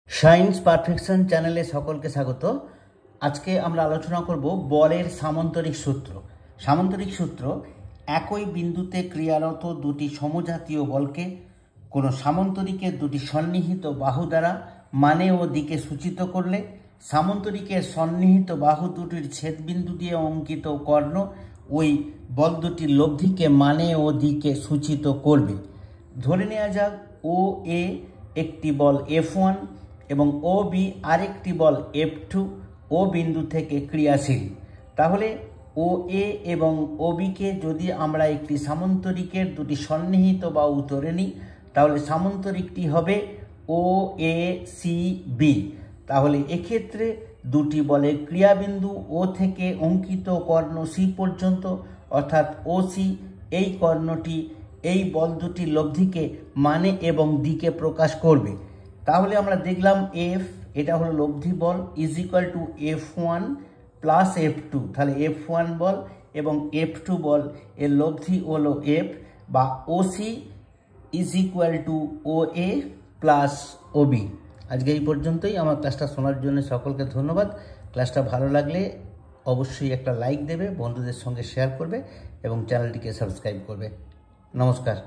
Science perfection চ্যানেলে সকলকে স্বাগত। আজকে আমরা আলোচনা করব বলের সামান্তরিক সূত্র। সামান্তরিক সূত্র একই বিন্দুতে ক্রিয়ারত দুটি সমজাতীয় বলকে কোনো সামান্তরিকের দুটি সন্নিহিত বাহু দ্বারা মানে ও দিকে সূচিত করলে সামান্তরিকের সন্নিহিত বাহু দুটির ছেদবিন্দু দিয়ে অঙ্কিত কর্ণ ওই বল দুটির লব্ধিকে মানে ও দিকে সূচিত করবে। ধরে নেওয়া যাক ও এ একটি বল F1 এবং ও বি আরেকটি বল F2 ও বিন্দু থেকে ক্রিয়াশীল। তাহলে ও এ এবং ও বিকে যদি আমরা একটি সামান্তরিকের দুটি সন্নিহিত বাহু ধরে নিই তাহলে সামান্তরিকটি হবে ও এ সি বি। তাহলে এক্ষেত্রে দুটি বলের ক্রিয়াবিন্দু ও থেকে অঙ্কিত কর্ণ সি পর্যন্ত অর্থাৎ ও সি, এই কর্ণটি এই বল দুটির লব্ধিকে মানে এবং দিকে প্রকাশ করবে। তাহলে আমরা দেখলাম এফ, এটা হলো লব্ধি বল, is equal to F1 plus F2। তাহলে F1 বল এবং F2 বল এর লব্ধি হলো F বা OC is equal to O A plus O B. আজকে এই পর্যন্তই। আমার ক্লাসটা শোনার জন্য সকলকে ধন্যবাদ। ক্লাসটা ভালো লাগলে অবশ্যই একটা লাইক দেবে, বন্ধুদের সঙ্গে শেয়ার করবে এবং চ্যানেলটিকে সাবস্ক্রাইব করবে। নমস্কার।